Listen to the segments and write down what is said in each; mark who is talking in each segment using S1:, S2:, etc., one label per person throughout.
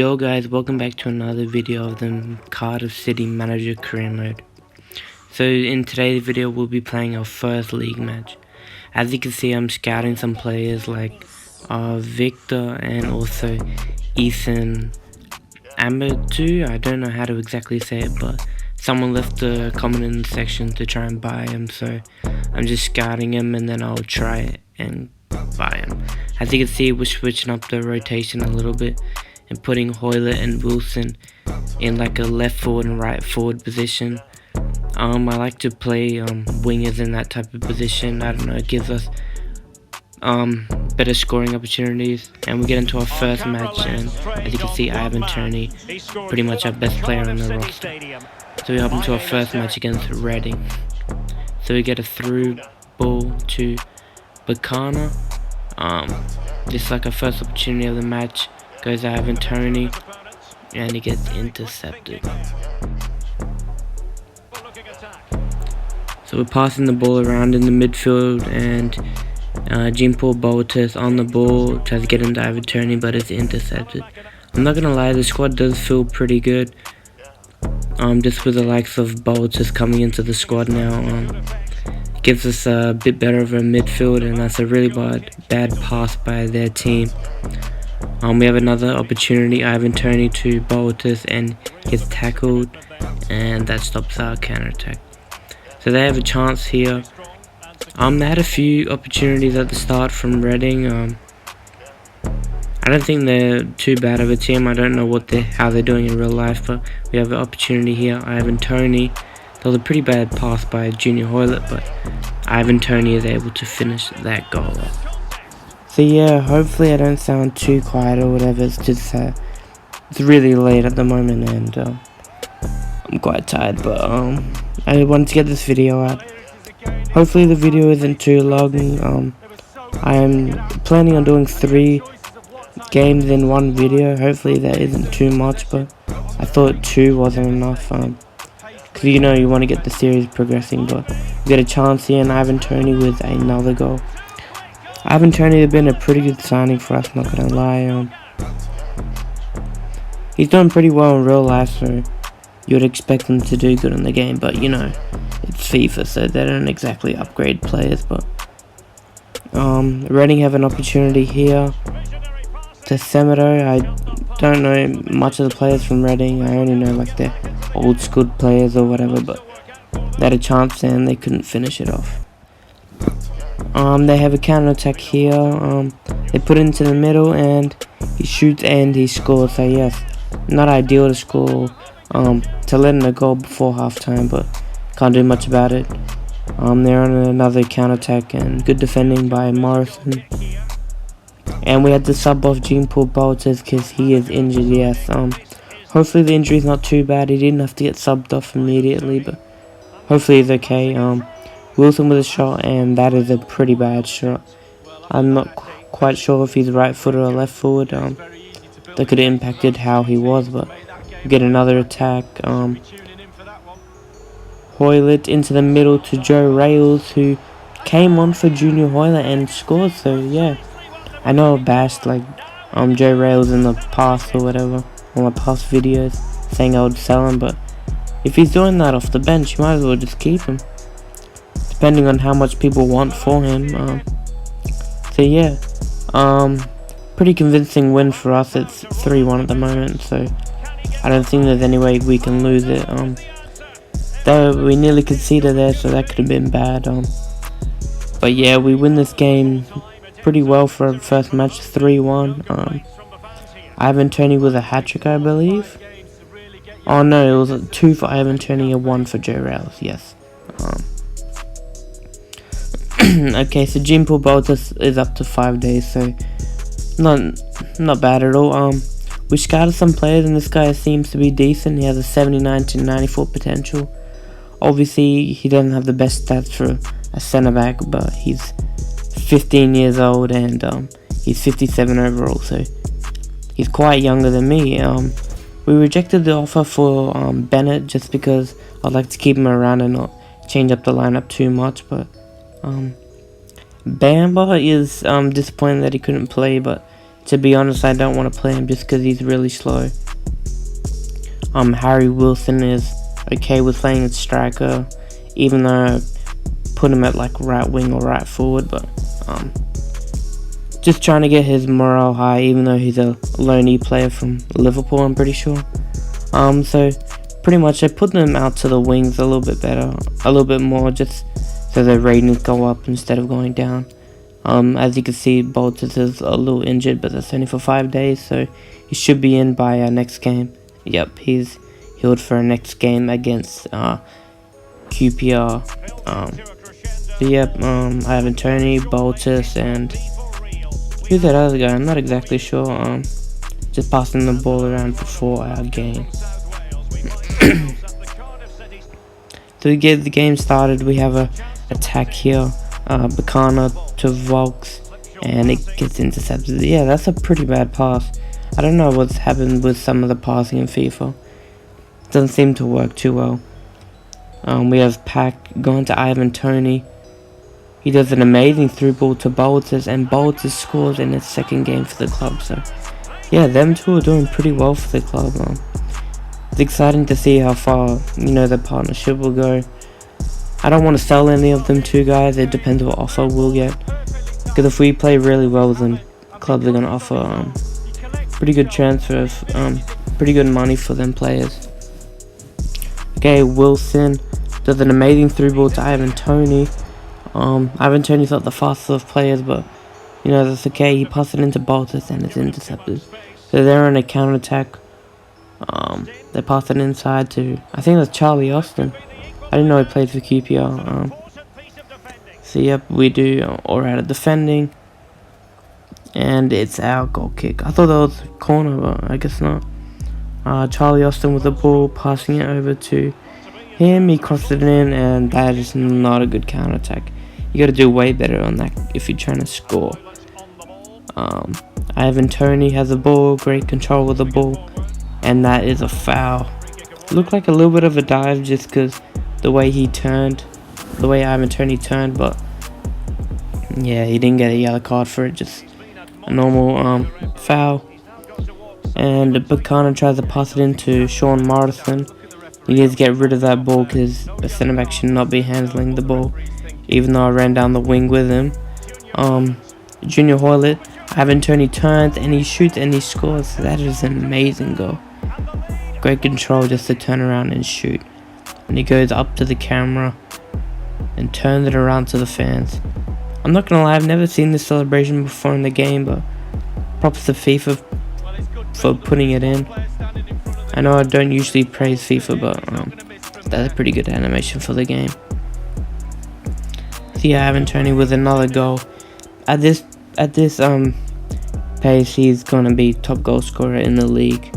S1: Yo guys, welcome back to another video of the Cardiff City Manager Career Mode. So in today's video we'll be playing our first league match. As you can see, I'm scouting some players like Victor and also Ethan Amadou. I don't know how to exactly say it, but someone left a comment in the section to try and buy him, so I'm just scouting him and then I'll try it and buy him. As you can see, we're switching up the rotation a little bit and putting Hoylett and Wilson in like a left forward and right forward position. I like to play wingers in that type of position. I don't know, it gives us better scoring opportunities. And we get into our first match, and as you can see, Ivan Toney, pretty much our best player on the roster. So we hop into our first match against Reading. So we get a through ball to Bacana. This is like our first opportunity of the match. Goes Ivan Toney, and he gets intercepted. So we're passing the ball around in the midfield, and Jean-Paul Boulter on the ball, tries to get into Ivan Toney, but it's intercepted. I'm not gonna lie, the squad does feel pretty good. Just with the likes of Boulter coming into the squad now, gives us a bit better of a midfield, and that's a really bad pass by their team. We have another opportunity, Ivan Toney to Boulter, and gets tackled, and that stops our counter-attack. So they have a chance here. They had a few opportunities at the start from Reading. I don't think they're too bad of a team. I don't know how they're doing in real life, but we have an opportunity here. Ivan Toney. That was a pretty bad pass by Junior Hoylett, but Ivan Toney is able to finish that goal. So yeah, hopefully I don't sound too quiet or whatever. It's just it's really late at the moment, and I'm quite tired, but I wanted to get this video out. Hopefully the video isn't too long. I'm planning on doing 3 games in one video. Hopefully that isn't too much, but I thought 2 wasn't enough, because you want to get the series progressing. But we get a chance here, and Ivan Toney with another goal. Ivan Toney has been a pretty good signing for us, not gonna lie. He's done pretty well in real life, so you would expect him to do good in the game, but it's FIFA, so they don't exactly upgrade players. But Reading have an opportunity here to Semedo. I don't know much of the players from Reading. I only know like their old school players or whatever, but they had a chance and they couldn't finish it off. They have a counter-attack here. They put it into the middle, and he shoots and he scores. So yes, not ideal to score, to let in a goal before halftime, but can't do much about it. They're on another counter-attack, and good defending by Morrison. And we had to sub off Jean-Paul Boulter because he is injured. Yes. Hopefully the injury is not too bad. He didn't have to get subbed off immediately, but hopefully he's okay. Wilson with a shot, and that is a pretty bad shot. I'm not quite sure if he's right footed or left forward. That could have impacted how he was, but we get another attack. Hoylett into the middle to Joe Rales, who came on for Junior Hoylett and scored. So yeah, I know I bashed like Joe Rales in the past or whatever on my past videos, saying I would sell him, but if he's doing that off the bench, you might as well just keep him, depending on how much people want for him. So yeah, pretty convincing win for us. It's 3-1 at the moment, so I don't think there's any way we can lose it. Though we nearly conceded there, so that could have been bad. But yeah, we win this game pretty well for our first match, 3-1. Ivan Toney with a hat-trick, I believe. Oh no, it was a 2 for Ivan Toney and 1 for Joe Rales. Yes. Okay, so Jean-Paul Boulter is up to 5 days, so not bad at all. We scouted some players, and this guy seems to be decent. He has a 79 to 94 potential. Obviously, he doesn't have the best stats for a centre back, but he's 15 years old, and he's 57 overall, so he's quite younger than me. We rejected the offer for Bennett just because I'd like to keep him around and not change up the lineup too much, but Bamba is disappointed that he couldn't play, but To be honest, I don't want to play him just because he's really slow. Harry Wilson is okay with playing at striker, even though I put him at like right wing or right forward, but just trying to get his morale high, even though he's a loanee player from Liverpool, I'm pretty sure. So pretty much I put them out to the wings a little bit better, a little bit more, just so their ratings go up instead of going down. As you can see, Bolters is a little injured, but that's only for 5 days, so he should be in by our next game. Yep, he's healed for our next game against QPR. Ivan Toney, Boltus, and who's that other guy? I'm not exactly sure. Just passing the ball around before our game. So we get the game started. We have a attack here. Bacana to Volks, and it gets intercepted. Yeah, that's a pretty bad pass. I don't know what's happened with some of the passing in FIFA. Doesn't seem to work too well. We have Pack going to Ivan Toney. He does an amazing through ball to Bolters, and Bolters scores in his second game for the club. So yeah, them two are doing pretty well for the club. It's exciting to see how far the partnership will go. I don't want to sell any of them two guys. It depends what offer we'll get. Because if we play really well, then clubs are going to offer pretty good transfers, pretty good money for them players. Okay, Wilson does an amazing through ball to Ivan Toney. Ivan Toney's not the fastest of players, but that's okay. He passes it into Boltus and it's intercepted. So they're on a counter attack. They pass it inside to, I think that's Charlie Austin. I didn't know he played for QPR. So yep, we do alright at defending, and it's our goal kick. I thought that was a corner, but I guess not. Charlie Austin with the ball, passing it over to him. He crossed it in, and that is not a good counter attack. You got to do way better on that if you're trying to score. Ivan Toney has the ball, great control with the ball, and that is a foul. Looked like a little bit of a dive just because the way he turned, the way Ivan Toney turned, but yeah, he didn't get a yellow card for it, just a normal foul. And Bacana tries to pass it into Sean Morrison. He needs to get rid of that ball because a centre back should not be handling the ball, even though I ran down the wing with him. Junior Hoylett, Ivan Toney turns and he shoots and he scores. That is an amazing goal. Great control just to turn around and shoot. And he goes up to the camera and turns it around to the fans. I'm not gonna lie, I've never seen this celebration before in the game, but props to FIFA for putting it in. I know I don't usually praise FIFA, but that's a pretty good animation for the game. So yeah, Ivan Toney with another goal. At this pace, he's gonna be top goal scorer in the league.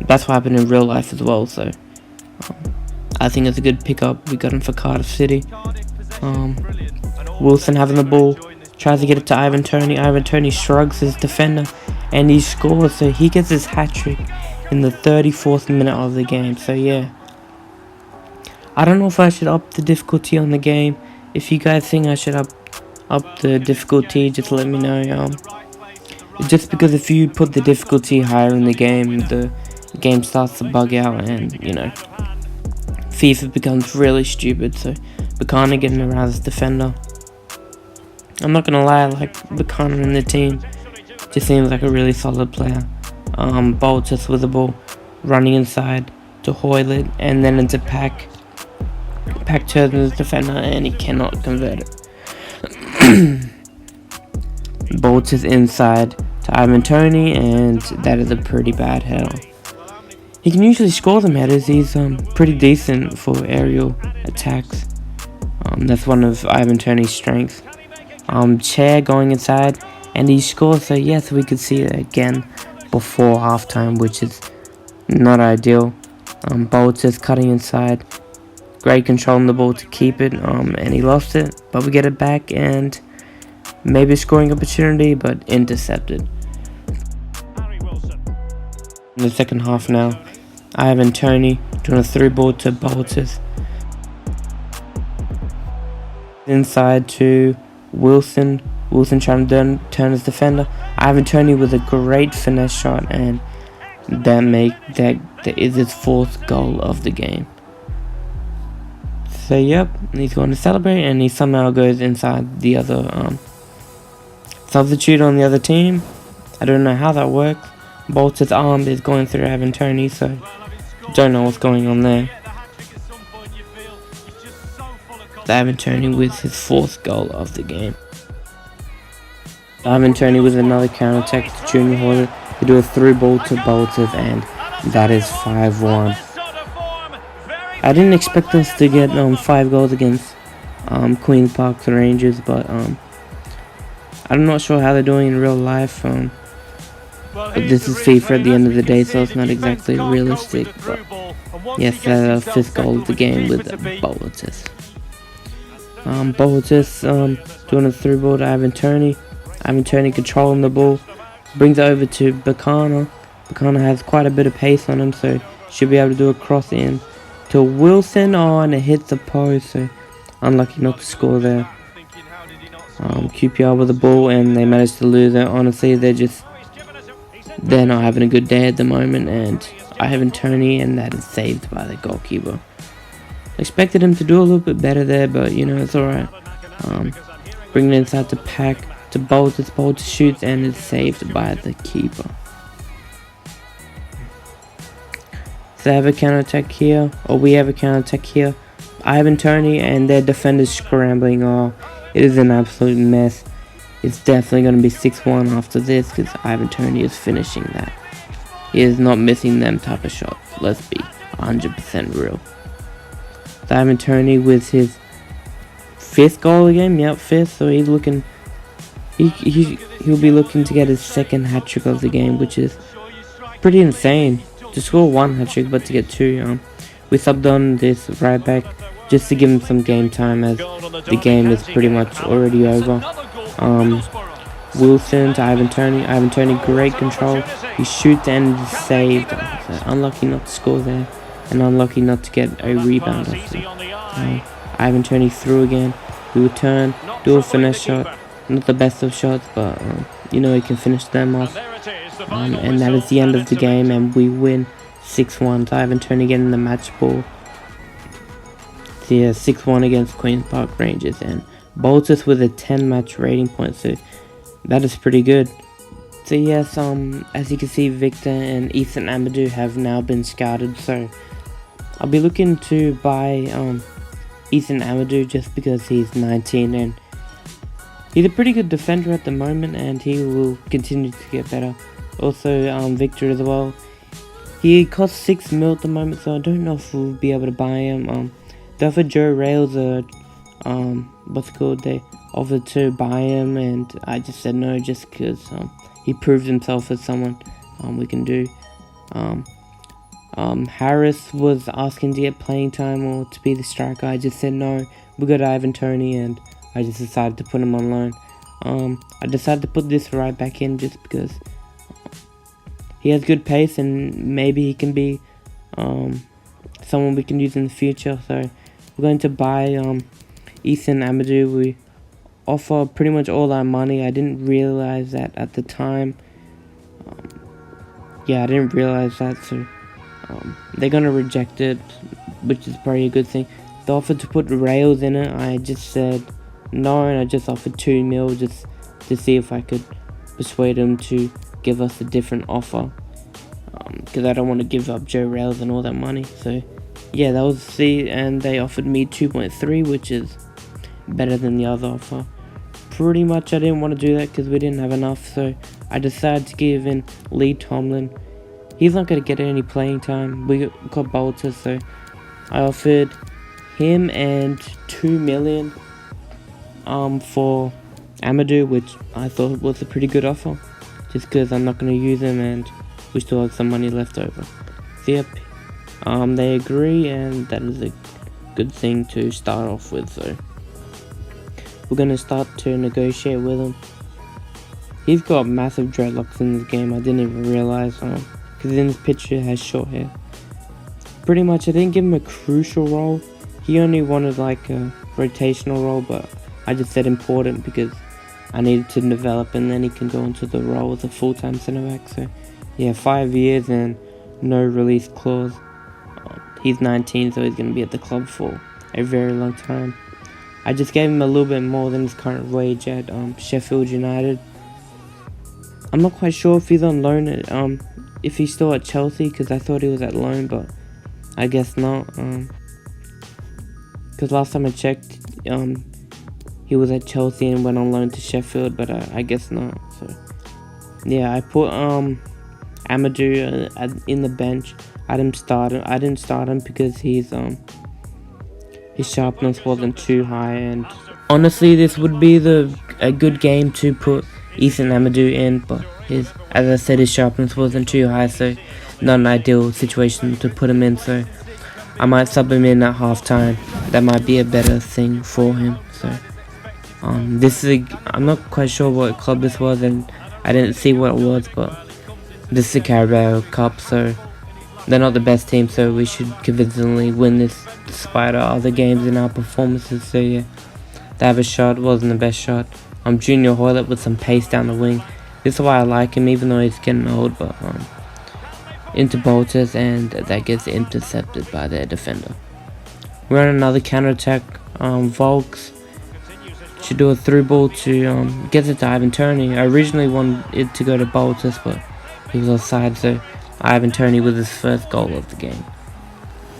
S1: That's what happened in real life as well, so I think it's a good pickup. We got him for Cardiff City. Wilson having the ball, tries to get it to Ivan Toney. Ivan Toney shrugs his defender and he scores, so he gets his hat-trick in the 34th minute of the game. So yeah, I don't know if I should up the difficulty on the game. If you guys think I should up the difficulty, just let me know. Just because if you put the difficulty higher in the game starts to bug out, and FIFA becomes really stupid. So Bacana getting around as defender. I'm not gonna lie, I like Bacana in the team. Just seems like a really solid player. Boltus with the ball, running inside to Hoylett and then into Pack. Pack turns as defender and he cannot convert it. Boltus inside to Ivan Toney, and that is a pretty bad header. He can usually score them headers. He's pretty decent for aerial attacks. That's one of Ivan Toney's strengths. Chair going inside and he scores, so yes, we could see it again before halftime, which is not ideal. Boltus cutting inside, great controlling the ball to keep it, and he lost it, but we get it back and maybe a scoring opportunity, but intercepted. In the second half now, Ivan Toney doing a through ball to Boltus. Inside to Wilson. Wilson trying to turn his defender. Ivan Toney with a great finesse shot, and that is his 4th goal of the game. So yep, he's going to celebrate, and he somehow goes inside the other substitute on the other team. I don't know how that works. Bolter's arm is going through Ivan Toney, so don't know what's going on there. Ivan Toney with his 4th goal of the game. Ivan Toney with another counter-attack to Junior Hoilett. They do a through ball to Bolters, and that is 5-1. I didn't expect us to get 5 goals against Queen's Park Rangers, but I'm not sure how they're doing in real life. But this is FIFA at the end of the day, so it's not exactly realistic. But yes, that's our 5th goal of the game with Bolters. Bolters doing a through ball to Ivan Toney. Ivan Toney controlling the ball, brings it over to Bacana. Bacana has quite a bit of pace on him, so should be able to do a cross in to Wilson. And it hits the post, so unlucky not to score there. QPR with the ball, and they managed to lose it. Honestly, they're not having a good day at the moment, and Ivan Toney, and that is saved by the goalkeeper. Expected him to do a little bit better there, but it's alright. Bringing it inside to Pack. To Bolters shoots, and is saved by the keeper. So they have a counter-attack here, or we have a counter-attack here. Ivan Toney and their defenders scrambling. Oh, it is an absolute mess. It's definitely going to be 6-1 after this, because Ivan Toney is finishing that. He is not missing them type of shots. Let's be 100% real. So Ivan Toney with his 5th goal of the game. Yep, 5th. So he's looking. He'll be looking to get his 2nd hat-trick of the game, which is pretty insane. To score 1 hat-trick, but to get 2. We subbed on this right back just to give him some game time, as the game is pretty much already over. Wilson to Ivan Toney. Ivan Toney, great control. He shoots and is saved. So unlucky not to score there, and unlucky not to get a rebound off it. Ivan Toney through again. We will turn, do a finesse shot. Not the best of shots, but he can finish them off. And that is the end of the game, and we win 6-1. So Ivan Toney getting the match ball. So yeah, 6-1 against Queen's Park Rangers, and Bolters with a 10 match rating point, so that is pretty good. So yes, as you can see, Victor and Ethan Amadou have now been scouted, so I'll be looking to buy Ethan Amadou just because he's 19 and he's a pretty good defender at the moment, and he will continue to get better. Also, Victor as well. He costs 6 mil at the moment, so I don't know if we'll be able to buy him. They offered Joe Rails they offered to buy him, and I just said no, just because he proved himself as someone we can do. Harris was asking to get playing time or to be the striker. I just said no. We got Ivan Toney, and I just decided to put him on loan. I decided to put this right back in just because he has good pace, and maybe he can be someone we can use in the future. So we're going to buy Ethan Amadou. We offer pretty much all our money. I didn't realize that at the time. I didn't realize that, so they're going to reject it, which is probably a good thing. They offered to put Rails in it. I just said no, and I just offered 2 mil just to see if I could persuade them to give us a different offer, because I don't want to give up Joe Rails and all that money. So yeah, that was and they offered me 2.3, which is better than the other offer. Pretty much I didn't want to do that because we didn't have enough, so I decided to give in Lee Tomlin. He's not going to get any playing time. We got Bolter, so I offered him and 2 million for Amadou, which I thought was a pretty good offer, just because I'm not going to use him and we still have some money left over. So yep, they agree, and that is a good thing to start off with. So we're going to start to negotiate with him. He's got massive dreadlocks in this game. I didn't even realize, because in this picture he has short hair. Pretty much I didn't give him a crucial role. He only wanted like a rotational role, but I just said important because I needed to develop, and then he can go into the role as a full-time centre back. So yeah, 5 years and no release clause. He's 19, so he's going to be at the club for a very long time. I just gave him a little bit more than his current wage at Sheffield United. I'm not quite sure if he's on loan at, if he's still at Chelsea, because I thought he was at loan, but I guess not. Because last time I checked, he was at Chelsea and went on loan to Sheffield, but I guess not. So yeah, I put Amadou in the bench. I didn't start him because his sharpness wasn't too high, and honestly, this would be a good game to put Ethan Amadou in, but as I said, his sharpness wasn't too high, so not an ideal situation to put him in. So I might sub him in at halftime. That might be a better thing for him. So this is I'm not quite sure what club this was, and I didn't see what it was, but this is a Carabao Cup, so they're not the best team, so we should convincingly win this despite our other games and our performances. So yeah, the average shot wasn't the best shot. Junior Hoilett with some pace down the wing. This is why I like him, even though he's getting old, but into Bolters, and that gets intercepted by their defender. We're on another counter-attack. Volks should do a through ball to get it to Ivan Toney. I originally wanted it to go to Bolters, but he was offside, so Ivan Toney with his first goal of the game.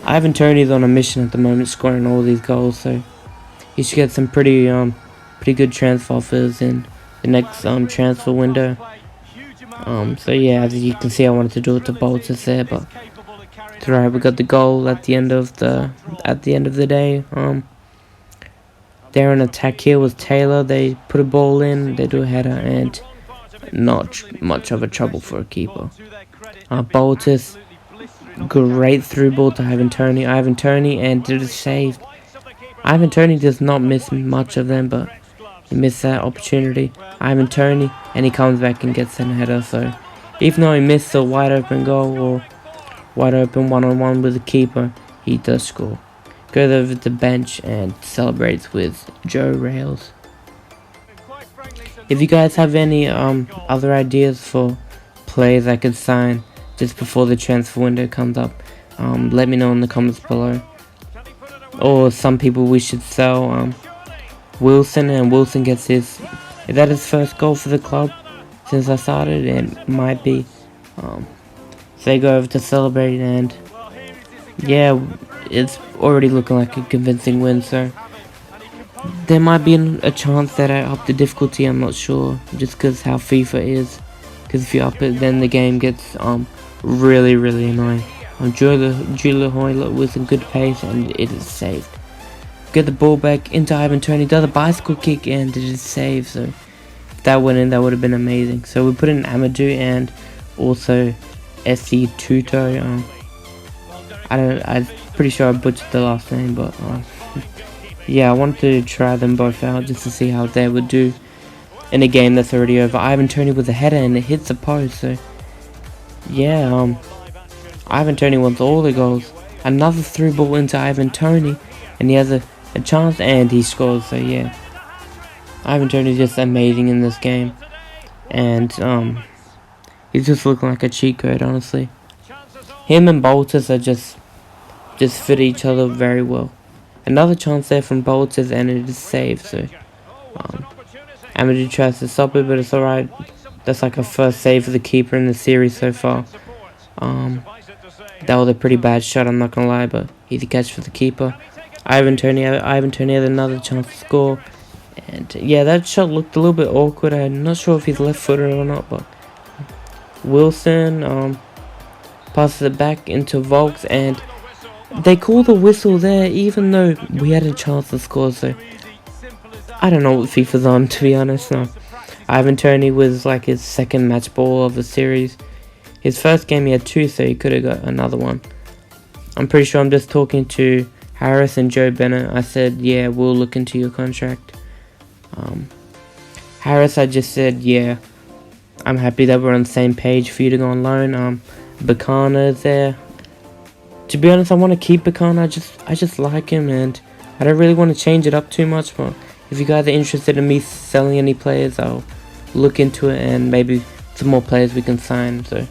S1: Ivan Toney's on a mission at the moment, scoring all these goals, so he should get some pretty good transfer offers in the next transfer window. So yeah, as you can see, I wanted to do it to Bolters there, but it's alright. We got the goal at the end of the day. Their attack here was Taylor. They put a ball in, they do a header, and not much of a trouble for a keeper. Bolters, great through ball to Ivan Toney, and did a save. Ivan Toney does not miss much of them, but he missed that opportunity. Ivan Toney, and he comes back and gets a header. So even though he missed a wide open goal or wide open one-on-one with the keeper, he does score. Goes over to the bench and celebrates with Joe Rails. If you guys have any other ideas for players I could sign just before the transfer window comes up, let me know in the comments below. Or some people we should sell. Wilson, and Wilson gets is that his first goal for the club since I started? It might be. So they go over to celebrate, and yeah, it's already looking like a convincing win. So there might be a chance that I up the difficulty. I'm not sure, just because how FIFA is. Because if you up it, then the game gets really annoying. Julia Hoilett with a good pace, and it is saved. Get the ball back into Ivan Toney, does a bicycle kick, and it is saved. So if that went in, that would have been amazing. So we put in Amadou and also SC Tuto. I'm pretty sure I butchered the last name, but yeah, I wanted to try them both out just to see how they would do in a game that's already over. Ivan Toney with a header, and it hits the post. So yeah, Ivan Toney wants all the goals. Another through ball into Ivan Toney, and he has a chance, and he scores. So yeah, Ivan Toney is just amazing in this game, and he's just looking like a cheat code, honestly. Him and Bolters are just fit each other very well. Another chance there from Bolters, and it is saved. So Amadou tries to stop it, but it's alright. That's like a first save for the keeper in the series so far. That was a pretty bad shot, I'm not gonna lie, but easy catch for the keeper. Ivan Toney had another chance to score, and yeah, that shot looked a little bit awkward. I'm not sure if he's left-footed or not, but Wilson passes it back into Volks, and they call the whistle there, even though we had a chance to score. So I don't know what FIFA's on, to be honest. Ivan Toney was like his second match ball of the series. His first game he had 2, so he could have got another one. I'm pretty sure I'm just talking to Harris and Joe Bennett. I said, yeah, we'll look into your contract. Harris, I just said, yeah, I'm happy that we're on the same page for you to go on loan. Bakana is there. To be honest, I want to keep Bakana. I just like him, and I don't really want to change it up too much, but if you guys are interested in me selling any players, I'll look into it and maybe some more players we can sign. So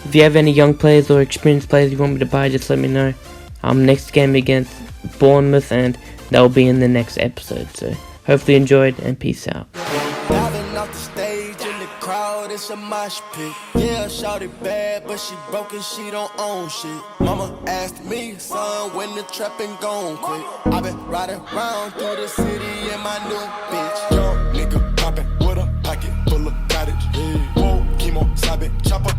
S1: if you have any young players or experienced players you want me to buy, just let me know. Next game against Bournemouth, and that will be in the next episode. So hopefully you enjoyed, and peace out.
S2: Diving off the stage in the crowd, it's a mosh pit. Yeah, shawty bad, but she broken, she don't own shit. Mama asked me, son, when the trapping gon' quit. I been riding around through the city in my new bitch. Young nigga poppin' with a pocket full of cottage. Whoa, chemo, sobbing, chopper.